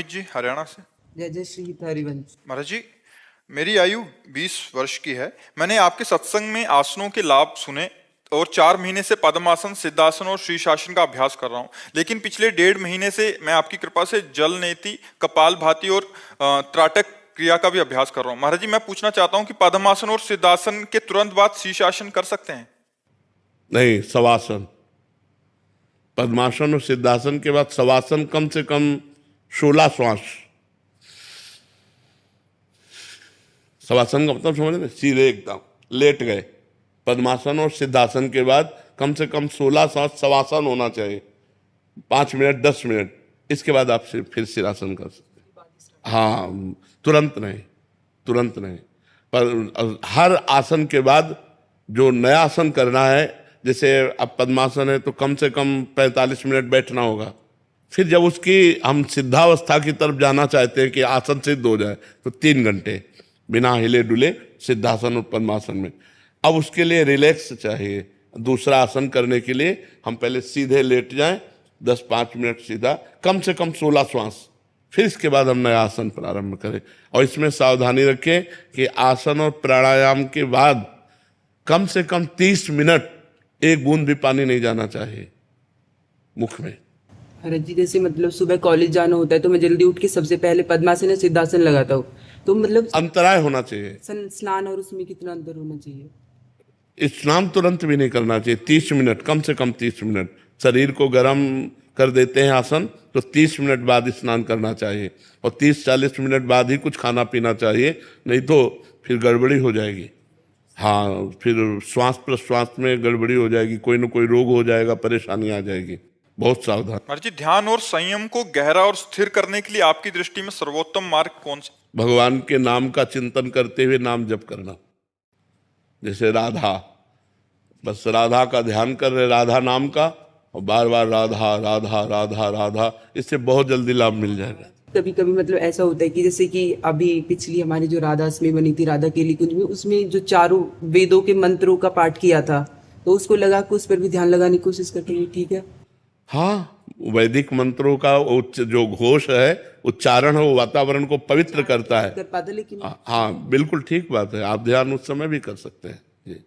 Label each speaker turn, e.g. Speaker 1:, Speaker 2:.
Speaker 1: पंडित जी, हरियाणा से।
Speaker 2: जय जय श्री हरिवंश।
Speaker 1: महाराज जी, मेरी आयु 20 वर्ष की है। मैंने आपके सत्संग में आसनों के लाभ सुने और 4 महीने से पद्मासन, सिद्धासन और शीर्षासन का अभ्यास कर रहा हूँ। लेकिन पिछले 1.5 महीने से मैं आपकी कृपा से जल नेति, कपालभाति और त्राटक क्रिया का भी अभ्यास कर रहा हूँ। महाराज जी, मैं पूछना चाहता हूँ कि पद्मासन और सिद्धासन के तुरंत बाद शीर्षासन कर सकते हैं?
Speaker 3: नहीं, शवासन। पद्मासन और सिद्धासन के बाद शवासन, कम से कम 16 श्वास। शवासन का मतलब समझ रहे, सीधे एकदम लेट गए। पद्मासन और सिद्धासन के बाद कम से कम 16 श्वास शवासन होना चाहिए, 5 मिनट 10 मिनट। इसके बाद आप फिर सिरासन कर सकते हैं। हाँ, तुरंत नहीं, तुरंत नहीं। पर हर आसन के बाद जो नया आसन करना है, जैसे अब पद्मासन है तो कम से कम 45 मिनट बैठना होगा। फिर जब उसकी हम सिद्धावस्था की तरफ जाना चाहते हैं कि आसन सिद्ध हो जाए, तो 3 घंटे बिना हिले डुले सिद्धासन और पद्मासन में। अब उसके लिए रिलैक्स चाहिए। दूसरा आसन करने के लिए हम पहले सीधे लेट जाएं, 10-5 मिनट सीधा, कम से कम 16 श्वास। फिर इसके बाद हम नया आसन प्रारंभ करें। और इसमें सावधानी रखें कि आसन और प्राणायाम के बाद कम से कम 30 मिनट एक बूंद भी पानी नहीं जाना चाहिए मुख में।
Speaker 2: महाराज जी, जैसे मतलब सुबह कॉलेज जाना होता है तो मैं जल्दी उठ के सबसे पहले पद्मासन या सिद्धासन लगाता हूँ, तो मतलब
Speaker 3: अंतराय होना चाहिए।
Speaker 2: स्नान और उसमें कितना अंतर होना चाहिए?
Speaker 3: स्नान तुरंत भी नहीं करना चाहिए। 30 मिनट, कम से कम 30 मिनट। शरीर को गर्म कर देते हैं आसन, तो 30 मिनट बाद स्नान करना चाहिए। और 30-40 मिनट बाद ही कुछ खाना पीना चाहिए, नहीं तो फिर गड़बड़ी हो जाएगी। हाँ, फिर श्वास प्रश्वास में गड़बड़ी हो जाएगी, कोई ना कोई रोग हो जाएगा, परेशानी आ जाएगी। बहुत सावधान।
Speaker 1: महाराज जी, ध्यान और संयम को गहरा और स्थिर करने के लिए आपकी दृष्टि में सर्वोत्तम मार्ग कौन सा?
Speaker 3: भगवान के नाम का चिंतन करते हुए नाम जप करना। जैसे राधा, बस राधा का ध्यान कर रहे, राधा नाम का, और बार बार राधा राधा राधा राधा, इससे बहुत जल्दी लाभ मिल जाएगा।
Speaker 2: कभी कभी मतलब ऐसा होता है कि जैसे कि अभी पिछली हमारी जो राधा अष्टमी बनी थी राधा केली कुंज में, उसमें जो चारों वेदों के मंत्रों का पाठ किया था, तो उसको लगा के उस पर भी ध्यान लगाने की कोशिश करते हैं, ठीक है?
Speaker 3: हाँ, वैदिक मंत्रों का जो घोष है, उच्चारण है, वो वातावरण को पवित्र करता है।
Speaker 2: कर पाता, लेकिन
Speaker 3: हाँ, बिल्कुल ठीक बात है। आप ध्यान उस समय भी कर सकते हैं।